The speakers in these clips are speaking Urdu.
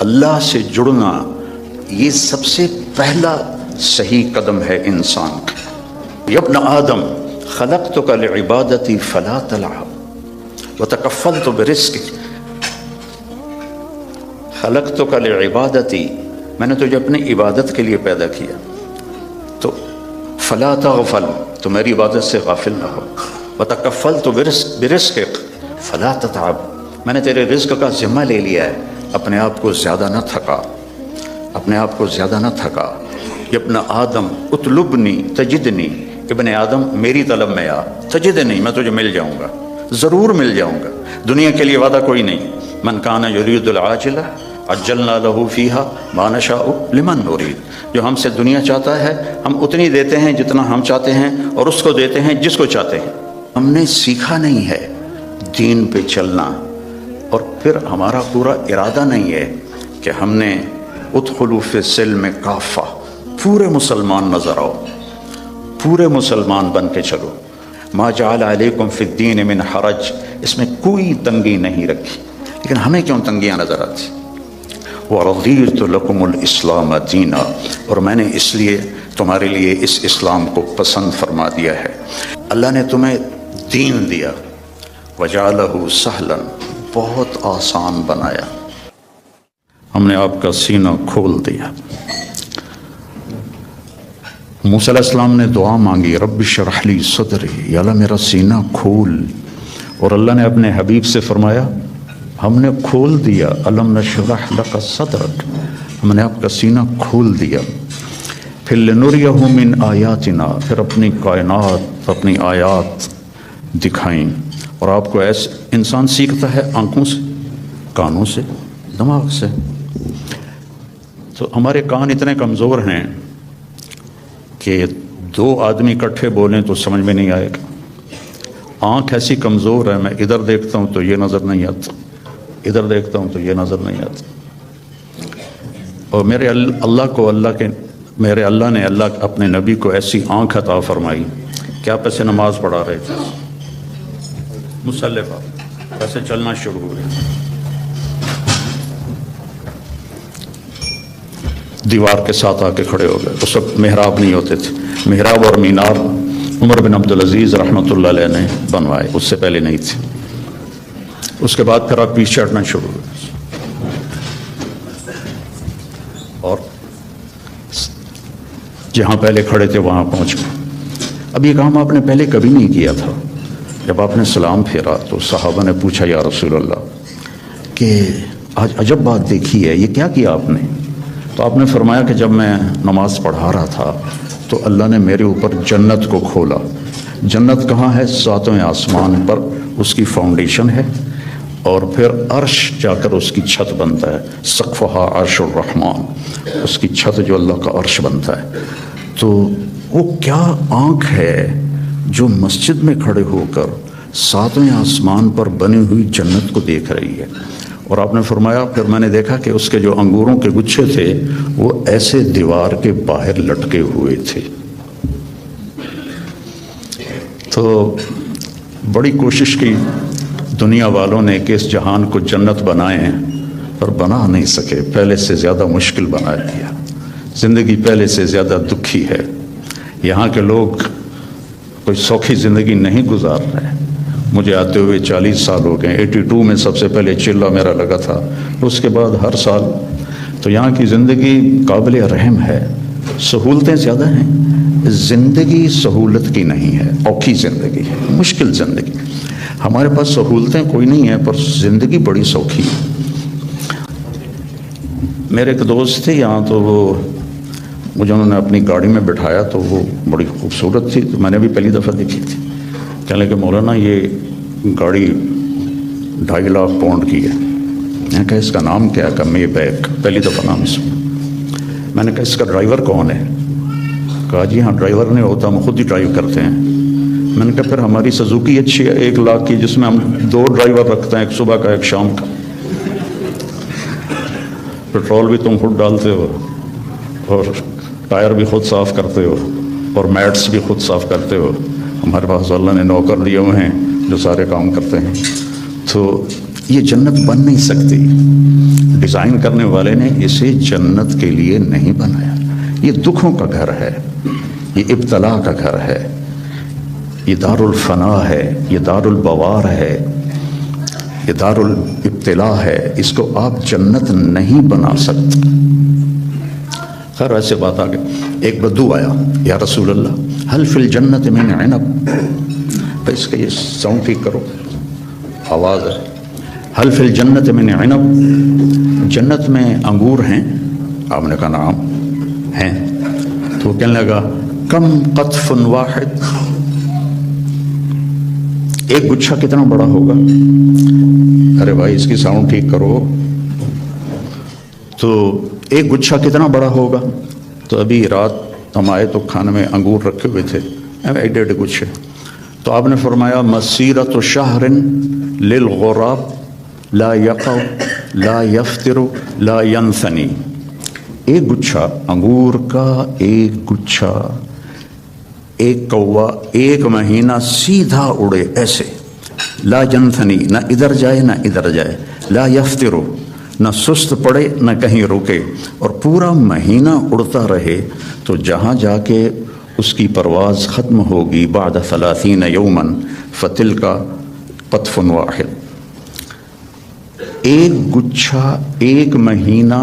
اللہ سے جڑنا یہ سب سے پہلا صحیح قدم ہے انسان کا۔ یا ابن آدم خلقتک لعبادتی فلا تلعب وتکفلت برزقک، خلقتک لعبادتی، میں نے تجھے اپنی عبادت کے لیے پیدا کیا، تو فلا تغفل، تو میری عبادت سے غافل نہ ہو، وتکفلت برزقک فلا تتعب، میں نے تیرے رزق کا ذمہ لے لیا ہے، اپنے آپ کو زیادہ نہ تھکا، اپنے آپ کو زیادہ نہ تھکا۔ یا ابن آدم اطلبنی تجدنی، ابن آدم میری طلب میں آ، تجدنی، میں تجھے مل جاؤں گا، ضرور مل جاؤں گا۔ دنیا کے لیے وعدہ کوئی نہیں۔ من کان یرید العاجلہ عجلنا لہ فیہا ما نشاء لمن نرید، جو ہم سے دنیا چاہتا ہے ہم اتنی دیتے ہیں جتنا ہم چاہتے ہیں، اور اس کو دیتے ہیں جس کو چاہتے ہیں۔ ہم نے سیکھا نہیں ہے دین پہ چلنا، اور پھر ہمارا پورا ارادہ نہیں ہے کہ ہم نے ادخلوا فی السلم کافہ، پورے مسلمان نظر آؤ، پورے مسلمان بن کے چلو۔ ما جعل علیکم فی الدین من حرج، اس میں کوئی تنگی نہیں رکھی، لیکن ہمیں کیوں تنگیاں نظر آتی؟ وَرَضِيتُ لَكُمُ الْإِسْلَامَ دِينًا، اور میں نے اس لیے تمہارے لیے اس اسلام کو پسند فرما دیا ہے۔ اللہ نے تمہیں دین دیا، وَجَعَلَهُ سَهْلًا، بہت آسان بنایا، ہم نے آپ کا سینہ کھول دیا۔ موسیٰ علیہ السلام نے دعا مانگی، رب اشرح لی صدری، یا اللہ میرا سینہ کھول، اور اللہ نے اپنے حبیب سے فرمایا ہم نے کھول دیا، الم نشرح لک صدرک، ہم نے آپ کا سینہ کھول دیا۔ پھر لنریہ من آیاتنا، پھر اپنی کائنات، اپنی آیات دکھائیں، اور آپ کو ایسے انسان سیکھتا ہے آنکھوں سے، کانوں سے، دماغ سے۔ تو ہمارے کان اتنے کمزور ہیں کہ دو آدمی اکٹھے بولیں تو سمجھ میں نہیں آئے گا۔ آنکھ ایسی کمزور ہے، میں ادھر دیکھتا ہوں تو یہ نظر نہیں آتا، ادھر دیکھتا ہوں تو یہ نظر نہیں آتا۔ اور میرے اللہ نے اپنے نبی کو ایسی آنکھ عطا فرمائی کہ آپ ایسے نماز پڑھا رہے تھے، مصلی پر ایسے چلنا شروع ہوئے، دیوار کے ساتھ آ کے کھڑے ہو گئے۔ اس وقت محراب نہیں ہوتے تھے، محراب اور مینار عمر بن عبدالعزیز رحمۃ اللہ علیہ نے بنوائے، اس سے پہلے نہیں تھے۔ اس کے بعد پھر آپ پیچھے ہٹنا شروع ہوئے، اور جہاں پہلے کھڑے تھے وہاں پہنچ گئے۔ اب یہ کام آپ نے پہلے کبھی نہیں کیا تھا۔ جب آپ نے سلام پھیرا تو صحابہ نے پوچھا یا رسول اللہ کہ آج عجب بات دیکھی ہے، یہ کیا کیا آپ نے؟ تو آپ نے فرمایا کہ جب میں نماز پڑھا رہا تھا تو اللہ نے میرے اوپر جنت کو کھولا۔ جنت کہاں ہے؟ ساتویں آسمان پر اس کی فاؤنڈیشن ہے، اور پھر عرش جا کر اس کی چھت بنتا ہے، سقفہا عرش الرحمن، اس کی چھت جو اللہ کا عرش بنتا ہے۔ تو وہ کیا آنکھ ہے جو مسجد میں کھڑے ہو کر ساتویں آسمان پر بنی ہوئی جنت کو دیکھ رہی ہے۔ اور آپ نے فرمایا پھر میں نے دیکھا کہ اس کے جو انگوروں کے گچھے تھے وہ ایسے دیوار کے باہر لٹکے ہوئے تھے۔ تو بڑی کوشش کی دنیا والوں نے کہ اس جہان کو جنت بنائیں، پر بنا نہیں سکے، پہلے سے زیادہ مشکل بنا دیا۔ زندگی پہلے سے زیادہ دکھی ہے، یہاں کے لوگ کوئی سوکھی زندگی نہیں گزار رہے۔ مجھے آتے ہوئے 40 سال ہو گئے، 82 میں سب سے پہلے چلہ میرا لگا تھا، اس کے بعد ہر سال۔ تو یہاں کی زندگی قابل رحم ہے، سہولتیں زیادہ ہیں، زندگی سہولت کی نہیں ہے، اوکھی زندگی ہے، مشکل زندگی۔ ہمارے پاس سہولتیں کوئی نہیں ہیں پر زندگی بڑی سوکھی ہے۔ میرے ایک دوست تھے یہاں، تو وہ مجھے انہوں نے اپنی گاڑی میں بٹھایا تو وہ بڑی خوبصورت تھی، تو میں نے بھی پہلی دفعہ دیکھی تھی۔ کہنے لگے مولانا یہ گاڑی 2.5 لاکھ پاؤنڈ کی ہے۔ میں نے کہا اس کا نام کیا ہے؟ کہ مے بیک، پہلی دفعہ نام سنا۔ میں نے کہا اس کا ڈرائیور کون ہے؟ کہا جی ہاں ڈرائیور نہیں ہوتا، ہم خود ہی ڈرائیو کرتے ہیں۔ میں نے کہا پھر ہماری سزوکی اچھی ہے 1 لاکھ کی، جس میں ہم 2 ڈرائیور رکھتے ہیں، ایک صبح کا ایک شام کا، پیٹرول بھی تم خود ڈالتے ہو اور ٹائر بھی خود صاف کرتے ہو اور میٹس بھی خود صاف کرتے ہو۔ ہمارے پاس اللہ نے نوکر دیے ہوئے ہیں جو سارے کام کرتے ہیں۔ تو یہ جنت بن نہیں سکتی. ڈیزائن کرنے والے نے اسے جنت کے لیے نہیں بنایا. یہ دکھوں کا گھر ہے، یہ ابتلا کا گھر ہے، یہ دار الفنا ہے، یہ دار البوار ہے، یہ دار الابتلا ہے. اس کو آپ جنت نہیں بنا سکتے. خیر ایسے بات آ گئی. ایک بدو آیا، یا رسول اللہ حل فی الجنت من عنب. اس کا یہ ساؤنڈ ٹھیک کرو، آواز ہے. حل فی الجنت من عنب، جنت میں انگور ہیں؟ آپ نے کہا نعم ہیں. تو وہ کہنے لگا کم قطف واحد، ایک گچھا کتنا بڑا ہوگا؟ ارے بھائی اس کی ساؤنڈ ٹھیک کرو. تو ایک گچھا کتنا بڑا ہوگا؟ تو ابھی رات ہم آئے تو کھانے میں انگور رکھے ہوئے تھے، ایک ڈیڑھ گچھے. تو آپ نے فرمایا مسیرۃ شہر للغراب لا یقع لا یفطر لا ینثنی. ایک گچھا انگور کا، ایک گچھا، ایک کوا ایک مہینہ سیدھا اڑے ایسے، لا ینثنی، نہ ادھر جائے نہ ادھر جائے، لا یفطر، نہ سست پڑے نہ کہیں رکے، اور پورا مہینہ اڑتا رہے. تو جہاں جا کے اس کی پرواز ختم ہوگی بعد 30 یوماً فتلک قطف واحد. ایک گچھا ایک مہینہ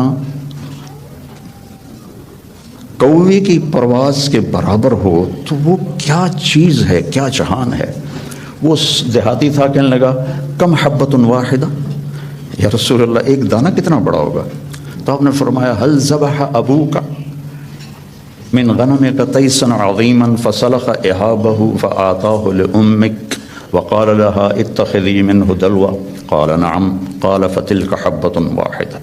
کوے کی پرواز کے برابر ہو تو وہ کیا چیز ہے، کیا جہان ہے. وہ دیہاتی تھا، کہنے لگا کم حبۃ واحدہ، یا رسول اللہ ایک دانہ کتنا بڑا ہوگا؟ تو آپ نے فرمایا حل ذبح ابوک من غنمک تیسا عظیما فسلخ احابہ فآتاہ لأمک وقال لها اتخذی منہ دلوا قال نعم قال فتلک حبۃ واحدہ.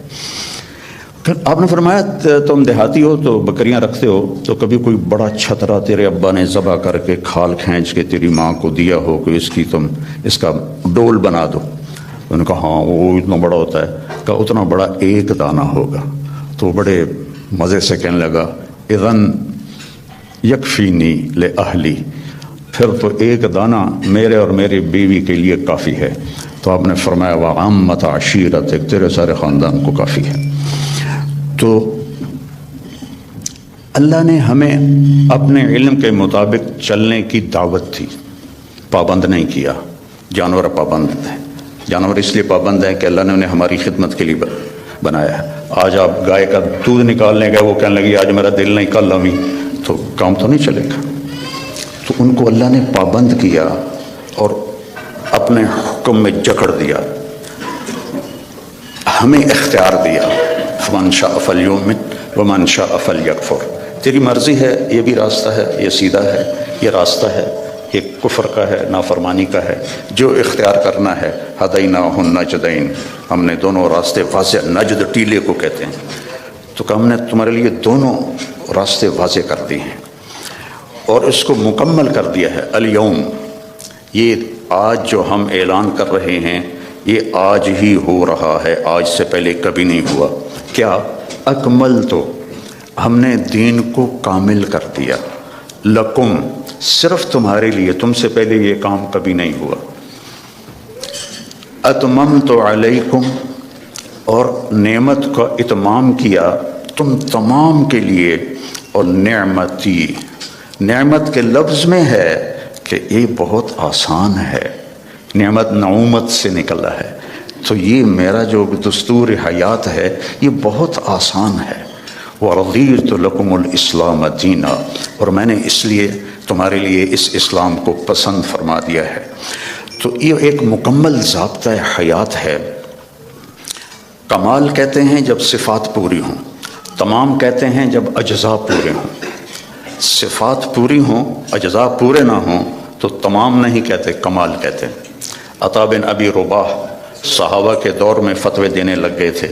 آپ نے فرمایا تم دیہاتی ہو تو بکریاں رکھتے ہو، تو کبھی کوئی بڑا چھترا تیرے ابا نے ذبح کر کے کھال کھینچ کے تیری ماں کو دیا ہو کہ اس کی تم اس کا ڈول بنا دو؟ انہوں نے کہا ہاں وہ اتنا بڑا ہوتا ہے. کہا اتنا بڑا ایک دانہ ہوگا. تو بڑے مزے سے کہنے لگا اذن یکفینی لأہلی، پھر تو ایک دانہ میرے اور میری بیوی کے لیے کافی ہے. تو آپ نے فرمایا وعامت عشیرتک، تیرے سارے خاندان کو کافی ہے. تو اللہ نے ہمیں اپنے علم کے مطابق چلنے کی دعوت دی، پابند نہیں کیا. جانور پابند ہیں، جانور اس لیے پابند ہیں کہ اللہ نے انہیں ہماری خدمت کے لیے بنایا ہے. آج آپ گائے کا دودھ نکالنے گئے، وہ کہنے لگی آج میرا دل نہیں کل لوی، تو کام تو نہیں چلے گا. تو ان کو اللہ نے پابند کیا اور اپنے حکم میں جکڑ دیا، ہمیں اختیار دیا. فمن شاء فلیؤمن ومن شاء فلیکفر. تیری مرضی ہے، یہ بھی راستہ ہے، یہ سیدھا ہے، یہ راستہ ہے، یہ کفر کا ہے، نافرمانی کا ہے. جو اختیار کرنا ہے ہدیناہ النجدین، ہم نے دونوں راستے واضح، نجد ٹیلے کو کہتے ہیں. تو کہ ہم نے تمہارے لیے دونوں راستے واضح کر دیے ہیں اور اس کو مکمل کر دیا ہے. الیوم، یہ آج جو ہم اعلان کر رہے ہیں یہ آج ہی ہو رہا ہے، آج سے پہلے کبھی نہیں ہوا. کیا؟ اکمل، تو ہم نے دین کو کامل کر دیا. لکم، صرف تمہارے لیے، تم سے پہلے یہ کام کبھی نہیں ہوا. اتممت علیکم، اور نعمت کا اتمام کیا تم تمام کے لیے. اور نعمتی، نعمت کے لفظ میں ہے کہ یہ بہت آسان ہے. نعمت نعومت سے نکلا ہے، تو یہ میرا جو دستور حیات ہے یہ بہت آسان ہے. وَرَضِيتُ لَكُمُ الْإِسْلَامَ دِينًا، اور میں نے اس لیے تمہارے لیے اس اسلام کو پسند فرما دیا ہے. تو یہ ایک مکمل ضابطہ حیات ہے. کمال کہتے ہیں جب صفات پوری ہوں، تمام کہتے ہیں جب اجزاء پورے ہوں. صفات پوری ہوں اجزاء پورے نہ ہوں تو تمام نہیں کہتے، کمال کہتے ہیں. عطا بن ابی رباح صحابہ کے دور میں فتوے دینے لگ گئے تھے،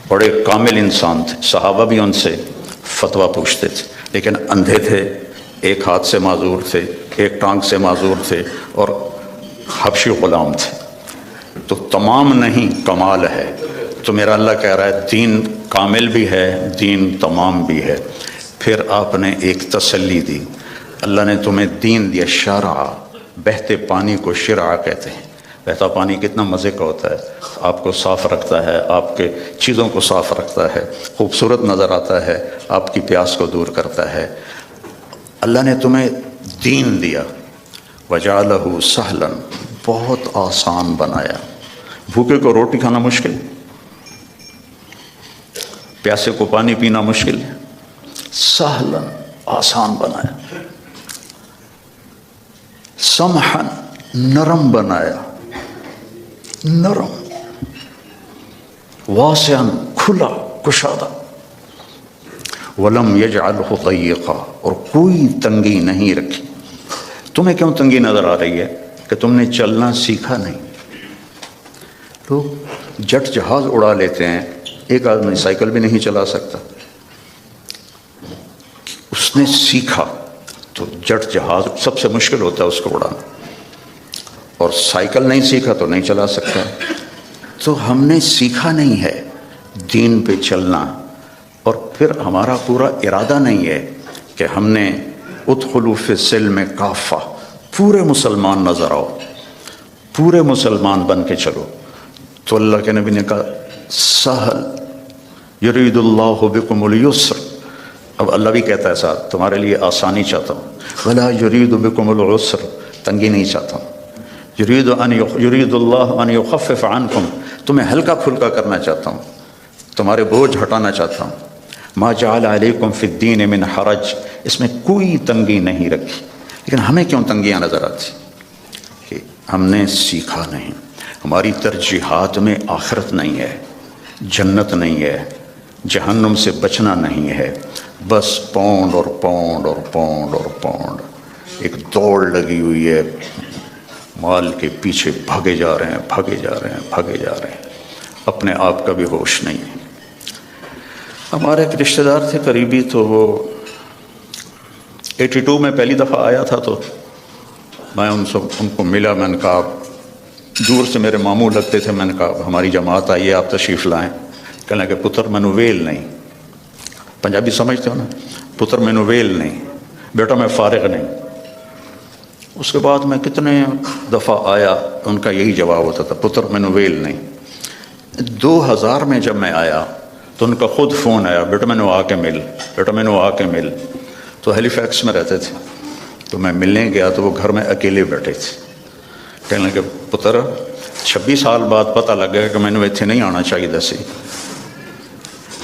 بڑے کامل انسان تھے، صحابہ بھی ان سے فتویٰ پوچھتے تھے، لیکن اندھے تھے، ایک ہاتھ سے معذور تھے، ایک ٹانگ سے معذور تھے، اور حبشی غلام تھے. تو تمام نہیں، کمال ہے. تو میرا اللہ کہہ رہا ہے دین کامل بھی ہے، دین تمام بھی ہے. پھر آپ نے ایک تسلی دی، اللہ نے تمہیں دین دیا. شرع، بہتے پانی کو شرع کہتے ہیں. بہتا پانی کتنا مزے کا ہوتا ہے، آپ کو صاف رکھتا ہے، آپ کے چیزوں کو صاف رکھتا ہے، خوبصورت نظر آتا ہے، آپ کی پیاس کو دور کرتا ہے۔ اللہ نے تمہیں دین دیا، وجعلہ سہلا، بہت آسان بنایا۔ بھوکے کو روٹی کھانا مشکل، پیاسے کو پانی پینا مشکل ہے، سہلا آسان بنایا، سمحن نرم بنایا، نرم، واسعاً کھلا کشادہ، ولم یجعلہ ضیقا، اور کوئی تنگی نہیں رکھی۔ تمہیں کیوں تنگی نظر آ رہی ہے؟ کہ تم نے چلنا سیکھا نہیں۔ لوگ جٹ جہاز اڑا لیتے ہیں، ایک آدمی سائیکل بھی نہیں چلا سکتا۔ اس نے سیکھا تو جٹ جہاز سب سے مشکل ہوتا ہے اس کو اڑانا، اور سائیکل نہیں سیکھا تو نہیں چلا سکتا۔ تو ہم نے سیکھا نہیں ہے دین پہ چلنا، اور پھر ہمارا پورا ارادہ نہیں ہے کہ ہم نے ادخلوا فی السلم کافہ، پورے مسلمان نظر آؤ، پورے مسلمان بن کے چلو۔ تو اللہ کے نبی نے کہا سہل، یرید اللہ بکم اليسر، اب اللہ بھی کہتا ہے ساتھ تمہارے لیے آسانی چاہتا ہوں، ولا یرید بکم العسر، تنگی نہیں چاہتا ہوں، یرید اللہ ان یخفف عنکم، تمہیں ہلکا پھلکا کرنا چاہتا ہوں، تمہارے بوجھ ہٹانا چاہتا ہوں۔ ما جعل علیکم فی الدین من حرج، اس میں کوئی تنگی نہیں رکھی۔ لیکن ہمیں کیوں تنگیاں نظر آتی؟ کہ ہم نے سیکھا نہیں، ہماری ترجیحات میں آخرت نہیں ہے، جنت نہیں ہے، جہنم سے بچنا نہیں ہے، بس پونڈ اور پونڈ اور پونڈ اور پونڈ، ایک دوڑ لگی ہوئی ہے، مال کے پیچھے بھاگے جا رہے ہیں، بھاگے جا رہے ہیں، بھاگے جا رہے ہیں، اپنے آپ کا بھی ہوش نہیں ہے۔ ہمارے ایک رشتہ دار تھے قریبی، تو وہ 82 میں پہلی دفعہ آیا تھا، تو میں ان کو ملا، میں نے کہا دور سے میرے ماموں لگتے تھے، میں نے کہا ہماری جماعت آئی ہے، آپ تشریف لائیں۔ کہنے کہ پتر مینو ویل نہیں، پنجابی سمجھتے ہو نا، پتر مینو ویل نہیں، بیٹا میں فارغ نہیں۔ اس کے بعد میں کتنے دفعہ آیا، ان کا یہی جواب ہوتا تھا، پتر مینو ویل نہیں۔ 2000 میں جب میں آیا تو ان کا خود فون آیا، بیٹا مینو آ کے مل، بیٹا مینو آ کے مل۔ تو ہیلی فیکس میں رہتے تھے، تو میں ملنے گیا تو وہ گھر میں اکیلے بیٹھے تھے۔ کہنے لگے پتر 26 سال بعد پتہ لگ گیا کہ میں نے اتنے نہیں آنا چاہیے سی۔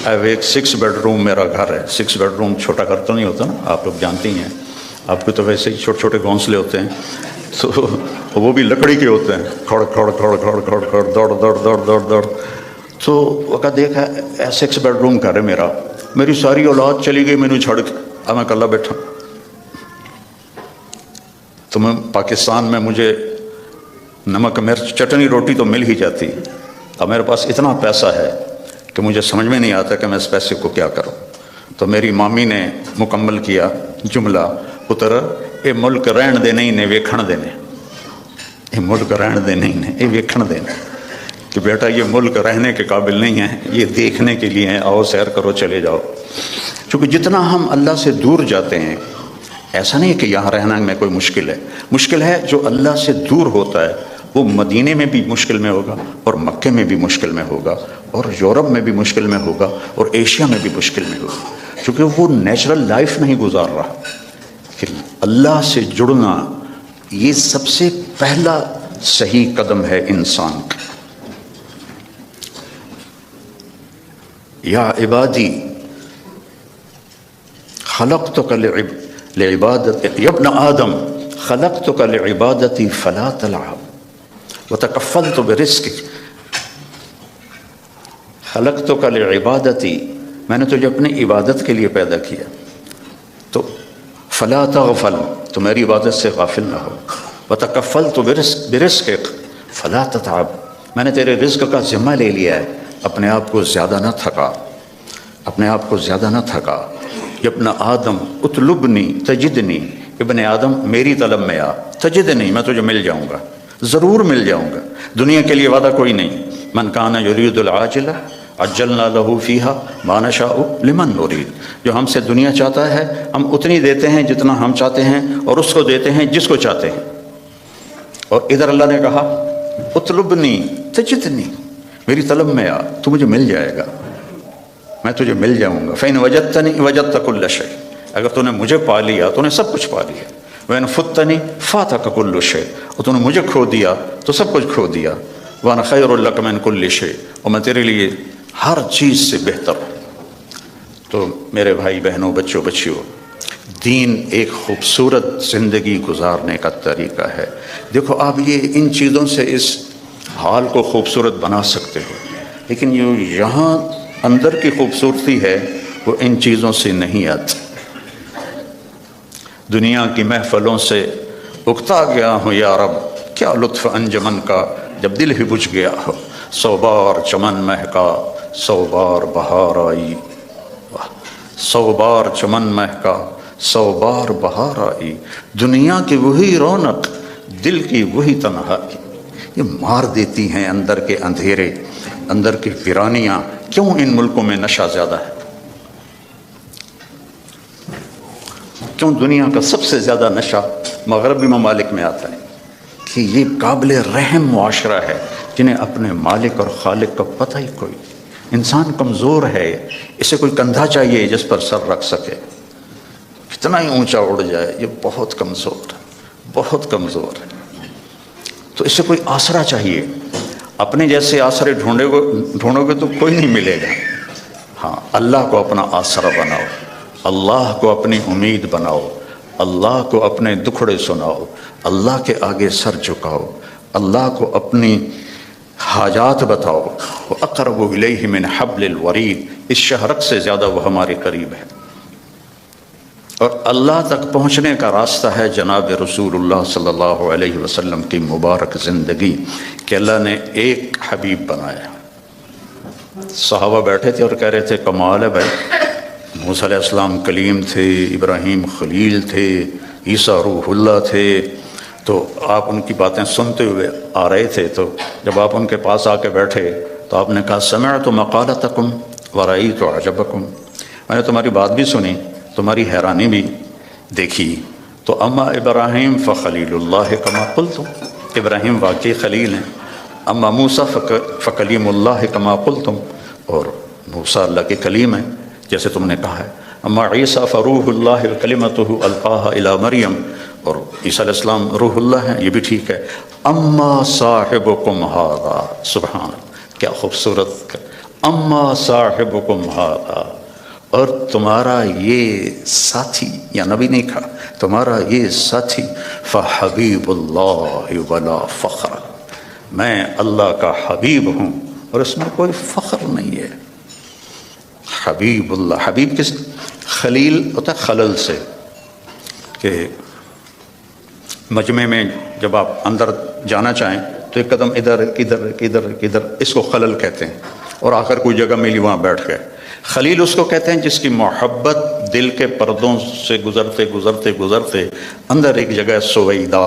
ایک 6 بیڈ روم میرا گھر ہے، 6 بیڈ روم چھوٹا گھر تو نہیں ہوتا نا، آپ لوگ جانتی ہیں، آپ کو تو ویسے ہی چھوٹے چھوٹے گھونسلے ہوتے ہیں، تو وہ بھی لکڑی کے ہوتے ہیں، کھڑ کھڑ کھڑ کھڑ کھڑ کھڑ دوڑ دوڑ دوڑ دوڑ دوڑ۔ تو وقت دیکھا 6 بیڈ روم گھر ہے میرا، میری ساری اولاد چلی گئی مینو چھڑ کے، اب میں کلا بیٹھا۔ تو میں پاکستان میں مجھے نمک مرچ چٹنی روٹی تو مل ہی جاتی، اب میرے پاس اتنا پیسہ ہے کہ مجھے سمجھ میں نہیں آتا کہ میں اس پیسے کو کیا کروں۔ تو میری مامی نے مکمل کیا جملہ، پتر یہ ملک رہن دے نہیں نے ویکھن دینے، یہ ملک رہن دے نہیں نے یہ ویکھن دینے، کہ بیٹا یہ ملک رہنے کے قابل نہیں ہے، یہ دیکھنے کے لیے ہیں، آؤ سیر کرو چلے جاؤ۔ چونکہ جتنا ہم اللہ سے دور جاتے ہیں، ایسا نہیں کہ یہاں رہنا میں کوئی مشکل ہے، مشکل ہے جو اللہ سے دور ہوتا ہے وہ مدینے میں بھی مشکل میں ہوگا، اور مکے میں بھی مشکل میں ہوگا، اور یورپ میں بھی مشکل میں ہوگا، اور ایشیا میں بھی مشکل میں ہوگا، کیونکہ وہ نیچرل لائف نہیں گزار رہا۔ کہ اللہ سے جڑنا یہ سب سے پہلا صحیح قدم ہے انسان کا۔ یا عبادی خلقتک لعبادت، یا ابن آدم خلقتک لعبادتی فلا تلعب وتکفلت برزقک، خلقتک لعبادتی، میں نے تجھے اپنی عبادت کے لیے پیدا کیا، تو فلا تغفل، تو میری عبادت سے غافل نہ ہو، وتکفلت برزقک فلا تتعب، میں نے تیرے رزق کا ذمہ لے لیا ہے، اپنے آپ کو زیادہ نہ تھکا، اپنے آپ کو زیادہ نہ تھکا۔ ابن آدم اطلبنی تجدنی، ابن آدم میری طلب میں آ، تجدنی، میں تجھے مل جاؤں گا، ضرور مل جاؤں گا، دنیا کے لیے وعدہ کوئی نہیں۔ من کان یرید العاجلہ عجلنا لہ فیہا ما نشاء لمن نرید، جو ہم سے دنیا چاہتا ہے ہم اتنی دیتے ہیں جتنا ہم چاہتے ہیں، اور اس کو دیتے ہیں جس کو چاہتے ہیں۔ اور ادھر اللہ نے کہا اطلبنی تجدنی، میری طلب میں آ، تو مجھے مل جائے گا، میں تجھے مل جاؤں گا۔ فإن وجدتنی وجدت كل شيء، اگر تو نے مجھے پا لیا تو نے سب کچھ پا لیا۔ وإن فتنی فاتك كل شيء، اور تو نے مجھے کھو دیا تو سب کچھ کھو دیا۔ وأنا خير لك من كل شيء، اور میں تیرے لیے ہر چیز سے بہتر ہوں۔ تو میرے بھائی بہنوں، بچوں بچیوں، دین ایک خوبصورت زندگی گزارنے کا طریقہ ہے۔ دیکھو آپ یہ ان چیزوں سے اس حال کو خوبصورت بنا سکتے ہو، لیکن یہاں اندر کی خوبصورتی ہے وہ ان چیزوں سے نہیں آتی۔ دنیا کی محفلوں سے اکتا گیا ہوں یا رب، کیا لطف انجمن کا جب دل ہی بجھ گیا ہو۔ 100 بار چمن مہکا 100 بار بہار آئی، 100 بار چمن مہکا 100 بار بہار آئی، دنیا کی وہی رونق دل کی وہی تنہائی، یہ مار دیتی ہیں اندر کے اندھیرے، اندر کی ویرانیاں۔ کیوں ان ملکوں میں نشہ زیادہ ہے؟ کیوں دنیا کا سب سے زیادہ نشہ مغربی ممالک میں آتا ہے؟ کہ یہ قابل رحم معاشرہ ہے جنہیں اپنے مالک اور خالق کا پتہ ہی کوئی۔ انسان کمزور ہے، اسے کوئی کندھا چاہیے جس پر سر رکھ سکے، کتنا ہی اونچا اڑ جائے، یہ بہت کمزور ہے، بہت کمزور ہے۔ تو اسے کوئی آسرا چاہیے، اپنے جیسے آسرے ڈھونڈو گے تو کوئی نہیں ملے گا۔ ہاں، اللہ کو اپنا آسرا بناؤ، اللہ کو اپنی امید بناؤ، اللہ کو اپنے دکھڑے سناؤ، اللہ کے آگے سر جھکاؤ، اللہ کو اپنی حاجات بتاؤ۔ وَأَقْرَبُ إِلَيْهِ مِنْ حَبْلِ الْوَرِيدِ، اس شہرک سے زیادہ وہ ہمارے قریب ہے۔ اور اللہ تک پہنچنے کا راستہ ہے جناب رسول اللہ صلی اللہ علیہ وسلم کی مبارک زندگی، کہ اللہ نے ایک حبیب بنایا۔ صحابہ بیٹھے تھے اور کہہ رہے تھے کمال ہے بھائی، موسیٰ علیہ السلام کلیم تھے، ابراہیم خلیل تھے، عیسیٰ روح اللہ تھے، تو آپ ان کی باتیں سنتے ہوئے آ رہے تھے۔ تو جب آپ ان کے پاس آ کے بیٹھے تو آپ نے کہا سمعت مقالتکم ورأیت عجبکم، میں نے تمہاری بات بھی سنی، تمہاری حیرانی بھی دیکھی۔ تو اما ابراہیم فخلیل اللہ کما قلتم، ابراہیم واقعی خلیل ہیں۔ اما موسیٰ فکلیم اللہ کما قلتم، اور موسیٰ اللہ کے کلیم ہیں جیسے تم نے کہا ہے۔ اما عیسیٰ فروح اللہ کلمتہ القاها الی مریم، اور عیسیٰ علیہ السلام روح اللہ ہیں، یہ بھی ٹھیک ہے۔ اما صاحبکم ھذا، سبحان اللہ، کیا خوبصورت، اما صاحبکم ھذا، اور تمہارا یہ ساتھی، یا نبی نہیں کہا، تمہارا یہ ساتھی، فحبیب اللہ ولا فخر، میں اللہ کا حبیب ہوں اور اس میں کوئی فخر نہیں ہے۔ حبیب اللہ، حبیب کس، خلیل ہوتا ہے خلل سے، کہ مجمع میں جب آپ اندر جانا چاہیں تو ایک قدم ادھر کدھر کدھر کدھر، اس کو خلل کہتے ہیں، اور آ کر کوئی جگہ ملی وہاں بیٹھ گئے۔ خلیل اس کو کہتے ہیں جس کی محبت دل کے پردوں سے گزرتے گزرتے گزرتے اندر ایک جگہ سویدہ،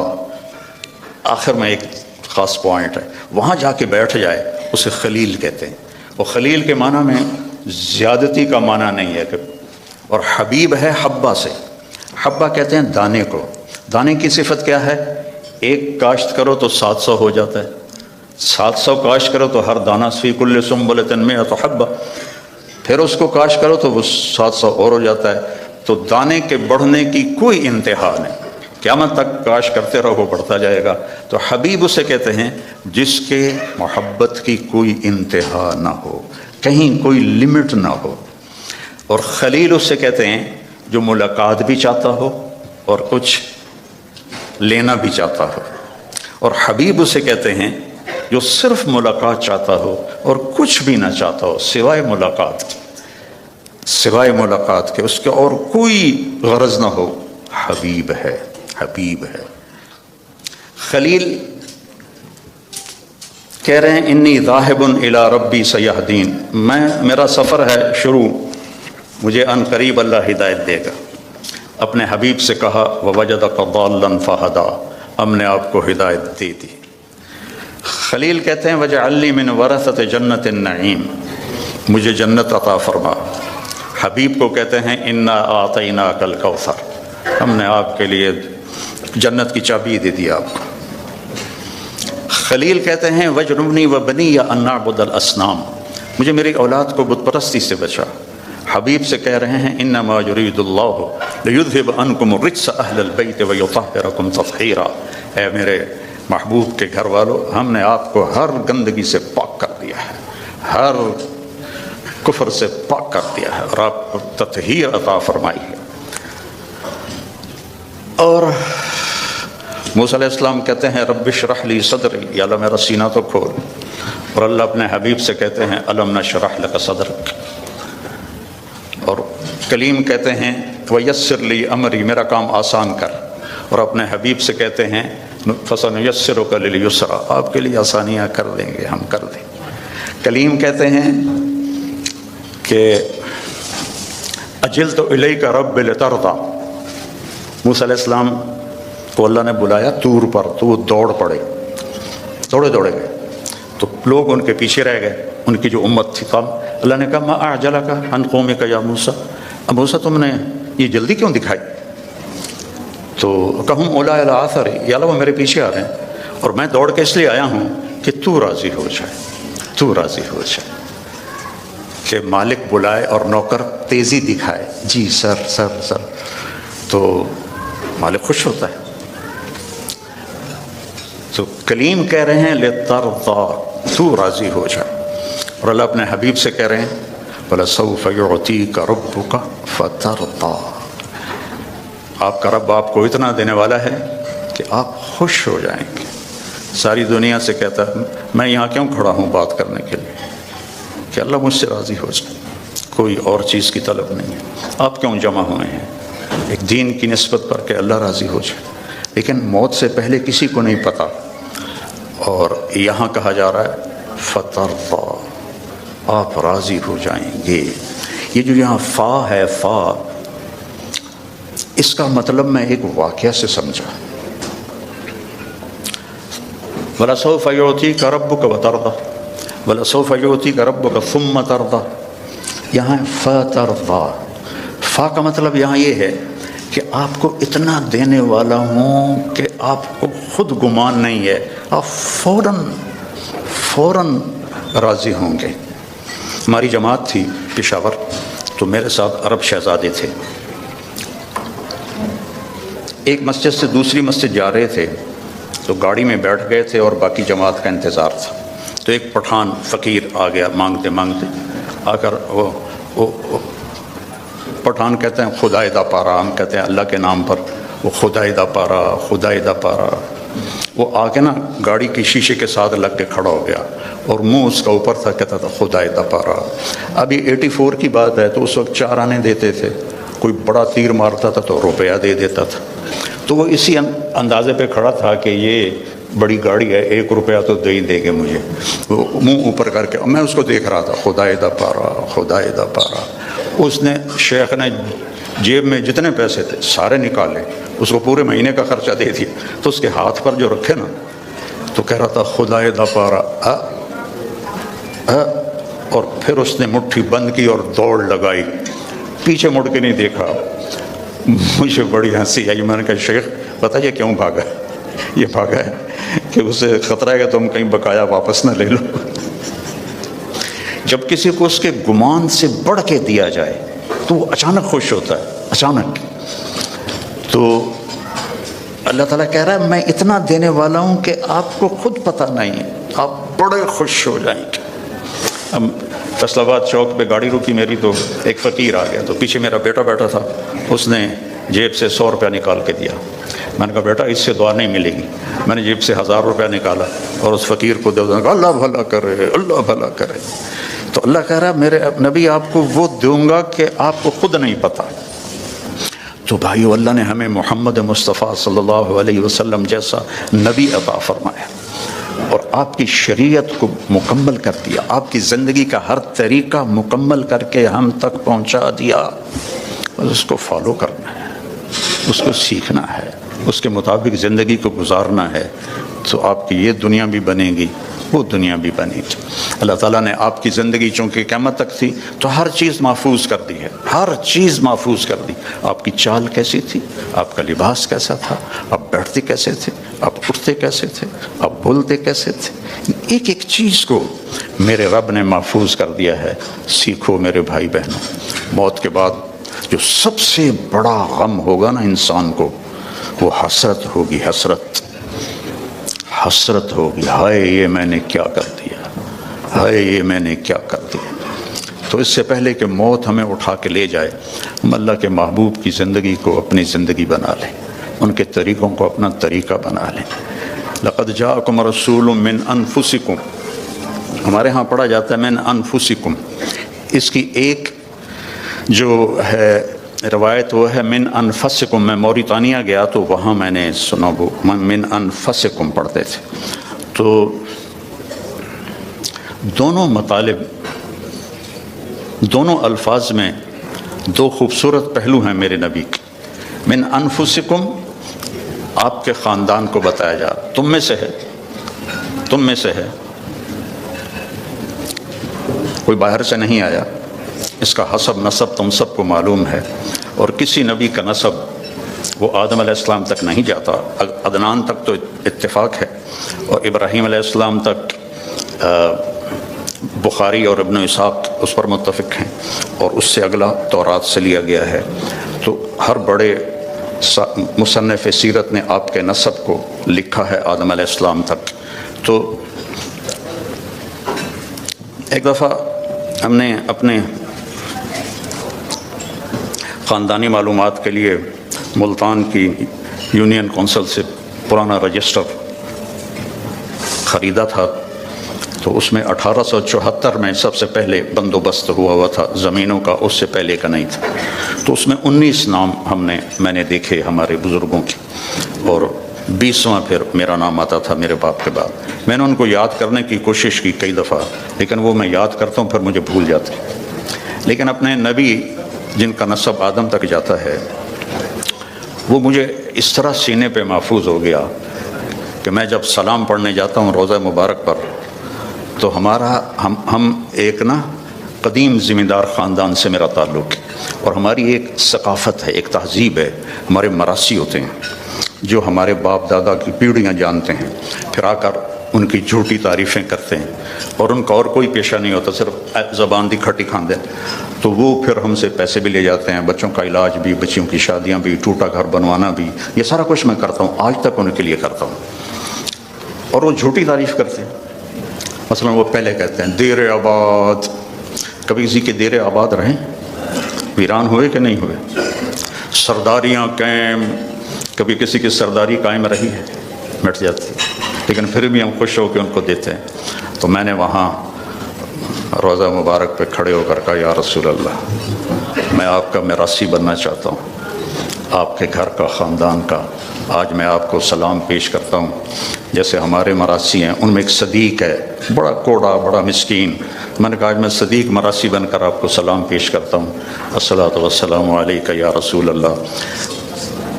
آخر میں ایک خاص پوائنٹ ہے، وہاں جا کے بیٹھ جائے، اسے خلیل کہتے ہیں۔ اور خلیل کے معنی میں زیادتی کا معنی نہیں ہے، اور حبیب ہے حبہ سے، حبہ کہتے ہیں دانے کو۔ دانے کی صفت کیا ہے؟ ایک کاشت کرو تو 700 ہو جاتا ہے، 700 کاشت کرو تو ہر دانہ فی کل سنبلۃ مئۃ حبہ، پھر اس کو کاشت کرو تو وہ 700 اور ہو جاتا ہے۔ تو دانے کے بڑھنے کی کوئی انتہا نہیں، قیامت تک کاشت کرتے رہو، وہ بڑھتا جائے گا۔ تو حبیب اسے کہتے ہیں جس کے محبت کی کوئی انتہا نہ ہو، کہیں کوئی لمٹ نہ ہو۔ اور خلیل اسے کہتے ہیں جو ملاقات بھی چاہتا ہو اور کچھ لینا بھی چاہتا ہو، اور حبیب اسے کہتے ہیں جو صرف ملاقات چاہتا ہو اور کچھ بھی نہ چاہتا ہو سوائے ملاقات کے، سوائے ملاقات کے، اس کے اور کوئی غرض نہ ہو، حبیب ہے، حبیب ہے۔ خلیل کہہ رہے ہیں انی ذاہب الی ربی سیہدین، میرا سفر ہے شروع، مجھے ان قریب اللہ ہدایت دے گا۔ اپنے حبیب سے کہا ووجدک ضالا فہدی، ہم نے آپ کو ہدایت دے دی۔ خلیل کہتے ہیں وجعلنی من ورثۃ جنت النعیم، مجھے جنت عطا فرما۔ حبیب کو کہتے ہیں انا اعطیناک الکوثر، ہم نے آپ کے لیے جنت کی چابی دے دی آپ کو۔ خلیل کہتے ہیں وجنبنی و بنی یا ان نعبد الاصنام، مجھے میری اولاد کو بت پرستی سے بچا۔ حبیب سے کہہ رہے ہیں انما یرید اللہ لیذھب عنکم الرجس اہل البیت ویطہرکم تطہیرا، اے میرے محبوب کے گھر والوں، ہم نے آپ کو ہر گندگی سے پاک کر دیا ہے، ہر کفر سے پاک کر دیا ہے اور آپ کو تطہیر عطا فرمائی ہے۔ اور موسیٰ علیہ السلام کہتے ہیں رب اشرح لی صدری، یا اللہ میرا سینہ تو کھول، اور اللہ اپنے حبیب سے کہتے ہیں الم نشرح لک صدرک، اور کلیم کہتے ہیں ویسر لی امری، میرا کام آسان کر، اور اپنے حبیب سے کہتے ہیں فسنیسرک للیسرا، آپ کے لیے آسانیاں کر دیں گے، ہم کر دیں گے۔ کلیم کہتے ہیں کہ اجلت الیک رب لترضی، موسیٰ علیہ السلام کو اللہ نے بلایا طور پر، تو وہ دوڑ پڑے، دوڑے گئے، تو لوگ ان کے پیچھے رہ گئے، ان کی جو امت تھی۔ اللہ نے کہا ما اعجلک عن قومک یا موسیٰ، اب موسیٰ تم نے یہ جلدی کیوں دکھائی؟ تو کہم اولیٰ علی آثری، یا اللہ وہ میرے پیچھے آ رہے ہیں، اور میں دوڑ کے اس لیے آیا ہوں کہ تو راضی ہو جائے، تو راضی ہو جائے، کہ مالک بلائے اور نوکر تیزی دکھائے، جی سر سر سر، تو مالک خوش ہوتا ہے۔ تو کلیم کہہ رہے ہیں لِتَرْضَى، تو راضی ہو جائے، اور اللہ اپنے حبیب سے کہہ رہے ہیں وَلَسَوْفَ يُعْطِيكَ رَبُّكَ فَتَرْضَى، آپ کا رب آپ کو اتنا دینے والا ہے کہ آپ خوش ہو جائیں گے۔ ساری دنیا سے کہتا ہے میں یہاں کیوں کھڑا ہوں بات کرنے کے لیے، کہ اللہ مجھ سے راضی ہو جائے، کوئی اور چیز کی طلب نہیں ہے۔ آپ کیوں جمع ہوئے ہیں؟ ایک دین کی نسبت پر کہ اللہ راضی ہو جائے، لیکن موت سے پہلے کسی کو نہیں پتہ، اور یہاں کہا جا رہا ہے فترضیٰ، آپ راضی ہو جائیں گے۔ یہ جو یہاں فا ہے، فا، اس کا مطلب میں ایک واقعہ سے سمجھا۔ وَلَسَوْفَ يُعْطِيكَ رَبُّكَ وَتَرْضَىٰ، وَلَسَوْفَ يُعْطِيكَ رَبُّكَ ثُمَّ تَرْضَىٰ، یہاں فَتَرْضَىٰ، فا کا مطلب یہاں یہ ہے کہ آپ کو اتنا دینے والا ہوں کہ آپ کو خود گمان نہیں ہے، آپ فوراً راضی ہوں گے۔ ہماری جماعت تھی پشاور، تو میرے ساتھ عرب شہزادے تھے، ایک مسجد سے دوسری مسجد جا رہے تھے، تو گاڑی میں بیٹھ گئے تھے اور باقی جماعت کا انتظار تھا، تو ایک پٹھان فقیر آ گیا مانگتے مانگتے، آ کر وہ پٹھان کہتے ہیں خدائے دا پارا، ہم کہتے ہیں اللہ کے نام پر، وہ خدائے دا پارا، خدائے دا پارا، وہ آ کے نا گاڑی کی شیشے کے ساتھ لگ کے کھڑا ہو گیا، اور منہ اس کا اوپر تھا، کہتا تھا خدائے دا پارا۔ ابھی 84 کی بات ہے، تو اس وقت 4 آنے دیتے تھے، کوئی بڑا تیر مارتا تھا تو روپیہ دے دیتا تھا، تو وہ اسی اندازے پہ کھڑا تھا کہ یہ بڑی گاڑی ہے، 1 روپیہ تو دے ہی دے گے مجھے، وہ منہ اوپر کر کے، میں اس کو دیکھ رہا تھا خدائے دا پارا، خدائے دا پارا۔ اس نے، شیخ نے جیب میں جتنے پیسے تھے سارے نکالے، اس کو پورے مہینے کا خرچہ دے دیا، تو اس کے ہاتھ پر جو رکھے نا، تو کہہ رہا تھا خدائے دا پارا، اور پھر اس نے مٹھی بند کی اور دوڑ لگائی، پیچھے مڑ کے نہیں دیکھا۔ مجھے بڑی ہنسی آئی، میں نے کہا شیخ پتہ یہ کیوں بھاگا؟ یہ بھاگا ہے کہ اسے خطرہ ہے کہ تم کہیں بقایا واپس نہ لے لو۔ جب کسی کو اس کے گمان سے بڑھ کے دیا جائے تو وہ اچانک خوش ہوتا ہے، اچانک۔ تو اللہ تعالیٰ کہہ رہا ہے میں اتنا دینے والا ہوں کہ آپ کو خود پتہ نہیں ہے، آپ بڑے خوش ہو جائیں گے۔ اب فیصل آباد چوک پہ گاڑی رکی میری، تو ایک فقیر آ گیا، تو پیچھے میرا بیٹا بیٹھا تھا، اس نے جیب سے 100 روپیہ نکال کے دیا۔ میں نے کہا بیٹا اس سے دعا نہیں ملے گی۔ میں نے جیب سے 1000 روپیہ نکالا اور اس فقیر کو دے دیا، اللہ بھلا کرے، اللہ بھلا کرے۔ تو اللہ کہہ رہا ہے میرے نبی آپ کو وہ دوں گا کہ آپ کو خود نہیں پتہ۔ تو بھائیو اللہ نے ہمیں محمد مصطفیٰ صلی اللہ علیہ وسلم جیسا نبی عطا فرمایا، اور آپ کی شریعت کو مکمل کر دیا، آپ کی زندگی کا ہر طریقہ مکمل کر کے ہم تک پہنچا دیا، بس اس کو فالو کرنا ہے، اس کو سیکھنا ہے، اس کے مطابق زندگی کو گزارنا ہے، تو آپ کی یہ دنیا بھی بنے گی، وہ دنیا بھی بنے گی۔ اللہ تعالیٰ نے آپ کی زندگی چونکہ قیامت تک تھی تو ہر چیز محفوظ کر دی ہے، ہر چیز محفوظ کر دی۔ آپ کی چال کیسی تھی، آپ کا لباس کیسا تھا، آپ بیٹھتے کیسے تھے، آپ اٹھتے کیسے تھے، آپ بولتے کیسے تھے، ایک ایک چیز کو میرے رب نے محفوظ کر دیا ہے۔ سیکھو میرے بھائی بہنوں، موت کے بعد جو سب سے بڑا غم ہوگا نا انسان کو، وہ حسرت ہوگی، حسرت ہوگی، ہائے یہ میں نے کیا کر دیا، ہائے یہ میں نے کیا کر دیا۔ تو اس سے پہلے کہ موت ہمیں اٹھا کے لے جائے، ہم اللہ کے محبوب کی زندگی کو اپنی زندگی بنا لیں، ان کے طریقوں کو اپنا طریقہ بنا لیں۔ لقد جاءکم رسول من انفسکم، ہمارے ہاں پڑھا جاتا ہے من انفسکم، اس کی ایک جو ہے روایت وہ ہے من انفسکم۔ میں موریتانیہ گیا تو وہاں میں نے سنا وہ من انفسکم پڑھتے تھے۔ تو دونوں مطالب، دونوں الفاظ میں دو خوبصورت پہلو ہیں میرے نبی کے۔ من انفسکم، آپ کے خاندان کو بتایا جا، تم میں سے ہے، تم میں سے ہے، کوئی باہر سے نہیں آیا، اس کا حسب نسب تم سب کو معلوم ہے، اور کسی نبی کا نسب وہ آدم علیہ السلام تک نہیں جاتا، عدنان تک تو اتفاق ہے، اور ابراہیم علیہ السلام تک بخاری اور ابن اسحاق اس پر متفق ہیں، اور اس سے اگلا تورات سے لیا گیا ہے۔ تو ہر بڑے مصنف سیرت نے آپ کے نسب کو لکھا ہے آدم علیہ السلام تک۔ تو ایک دفعہ ہم نے اپنے خاندانی معلومات کے لیے ملتان کی یونین کونسل سے پرانا رجسٹر خریدا تھا، تو اس میں 1874 میں سب سے پہلے بندوبست ہوا تھا زمینوں کا، اس سے پہلے کا نہیں تھا۔ تو اس میں 19 نام میں نے دیکھے ہمارے بزرگوں کے، اور 20واں پھر میرا نام آتا تھا میرے باپ کے بعد۔ میں نے ان کو یاد کرنے کی کوشش کی کئی دفعہ، لیکن وہ میں یاد کرتا ہوں پھر مجھے بھول جاتے ہیں۔ لیکن اپنے نبی جن کا نسب آدم تک جاتا ہے، وہ مجھے اس طرح سینے پہ محفوظ ہو گیا کہ میں جب سلام پڑھنے جاتا ہوں روضہ مبارک پر، تو ہم ایک قدیم زمیندار خاندان سے میرا تعلق ہے، اور ہماری ایک ثقافت ہے، ایک تہذیب ہے، ہمارے مراسی ہوتے ہیں جو ہمارے باپ دادا کی پیڑھیاں جانتے ہیں، پھر آ کر ان کی جھوٹی تعریفیں کرتے ہیں، اور ان کا اور کوئی پیشہ نہیں ہوتا، صرف زبان دی کھٹی کھاندے۔ تو وہ پھر ہم سے پیسے بھی لے جاتے ہیں، بچوں کا علاج بھی، بچیوں کی شادیاں بھی، ٹوٹا گھر بنوانا بھی، یہ سارا کچھ میں کرتا ہوں، آج تک ان کے لیے کرتا ہوں، اور وہ جھوٹی تعریف کرتے ہیں۔ مثلا وہ پہلے کہتے ہیں دیر آباد، کبھی کسی کے دیر آباد رہیں، ویران ہوئے کہ نہیں ہوئے؟ سرداریاں قائم، کبھی کسی کی سرداری قائم رہی ہے، مٹ جاتی ہے، لیکن پھر بھی ہم خوش ہو کے ان کو دیتے ہیں۔ تو میں نے وہاں روضہ مبارک پہ کھڑے ہو کر کہا یا رسول اللہ، میں آپ کا میراثی بننا چاہتا ہوں، آپ کے گھر کا، خاندان کا۔ آج میں آپ کو سلام پیش کرتا ہوں، جیسے ہمارے مراثی ہیں، ان میں ایک صدیق ہے، بڑا کوڑا، بڑا مسکین۔ میں نے کہا آج میں صدیق مراثی بن کر آپ کو سلام پیش کرتا ہوں، الصلاۃ والسلام علیک یا رسول اللہ،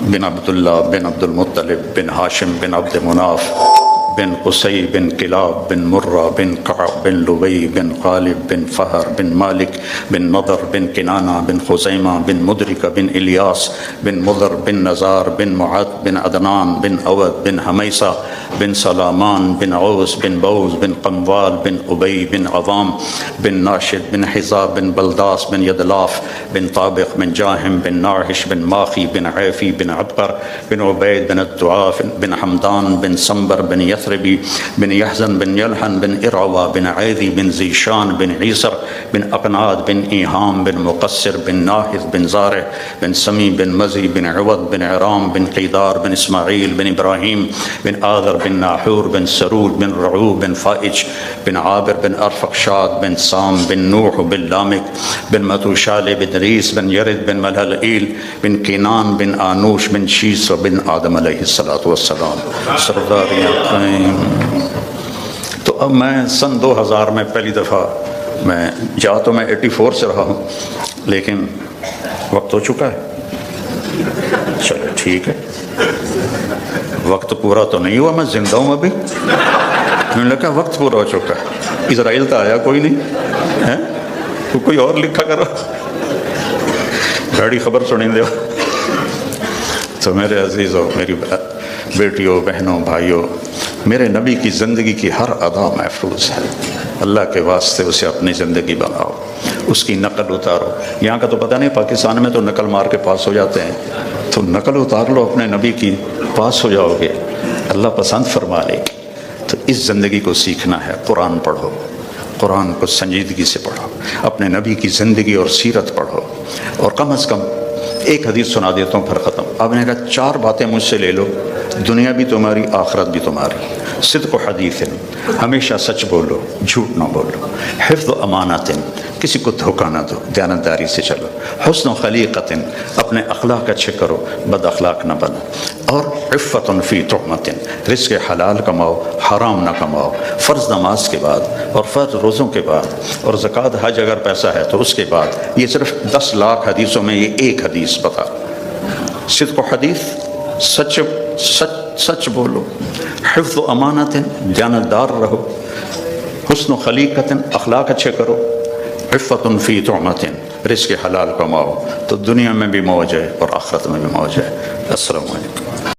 بن عبداللہ بن عبد المطلب بن ہاشم بن عبد مناف بن قصی بن کلاب بن مرہ بن کعب بن لبی بن غالب بن فہر بن مالک بن نضر بن کنانہ بن خزیمہ بن مدرکہ بن الیاس بن مضر بن نزار بن معد بن عدنان بن عود بن حمیسہ بن سلامان بن عوس بن بوز بن قموال بن ابی بن عظام بن ناشد بن حزاب بن بلداس بن یدلاف بن طابق بن جاہم بن ناحش بن ماخی بن عیفی بن عبقر بن عبید بن الدعاف بن حمدان بن سنبر بن یثربی بن یحزن بن یلحن بن ارعوا بن عیدی بن زیشان بن عیسر بن اقناد بن ایہام بن مقصر بن ناحث بن زارع بن سمی بن مزی بن عوض بن عرام بن قیدار بن اسماعیل بن ابراہیم بن آذر بن ناحور بن سرود بن رعو بن فائج بن عابر بن ارفقشاد بن سام بن نوح بن لامک بن متوشال بن ریس بن یرد بن ملحلئیل بن کینان بن آنوش بن شیس بن آدم علیہ السلام سرداریاں قائم۔ تو اب میں سن 2000 میں پہلی دفعہ میں تو میں 84 سے رہا ہوں، لیکن وقت ہو چکا ہے، چلو ٹھیک ہے، وقت پورا تو نہیں ہوا، میں زندہ ہوں ابھی، ہمیں لگا وقت پورا ہو چکا ہے، اسرائیل تو آیا کوئی نہیں ہے، کوئی اور لکھا کرو، گاڑی خبر سنیں دے۔ تو میرے عزیزوں، میری بیٹیوں، بہنوں، بھائیوں، میرے نبی کی زندگی کی ہر ادا محفوظ ہے، اللہ کے واسطے اسے اپنی زندگی بناؤ، اس کی نقل اتارو۔ یہاں کا تو پتہ نہیں، پاکستان میں تو نقل مار کے پاس ہو جاتے ہیں، تو نقل اتار لو اپنے نبی کی، پاس ہو جاؤ گے، اللہ پسند فرما لے گی۔ تو اس زندگی کو سیکھنا ہے، قرآن پڑھو، قرآن کو سنجیدگی سے پڑھو، اپنے نبی کی زندگی اور سیرت پڑھو، اور کم از کم ایک حدیث سنا دیتا ہوں پھر ختم۔ آپ نے کہا 4 باتیں مجھ سے لے لو، دنیا بھی تمہاری، آخرت بھی تمہاری۔ صدق و حدیث، ہمیشہ سچ بولو، جھوٹ نہ بولو۔ حفظ و امانت، کسی کو دھوکہ نہ دو، دیانتداری سے چلو۔ حسن و خلیقت، اپنے اخلاق اچھے کرو، بد اخلاق نہ بنو۔ اور عفت فی تہمت، رزق حلال کماؤ، حرام نہ کماؤ۔ فرض نماز کے بعد اور فرض روزوں کے بعد اور زکوٰۃ حج اگر پیسہ ہے تو اس کے بعد، یہ صرف 10 لاکھ حدیثوں میں یہ ایک حدیث بتا۔ صدق و حدیث، سچ بولو۔ حفظ و امانت، دیانتدار رہو۔ حسن و خلیقت، اخلاق اچھے کرو۔ عفت فی تہمت، رزق حلال کماؤ، تو دنیا میں بھی موج ہے اور آخرت میں بھی موج ہے۔ السلام علیکم۔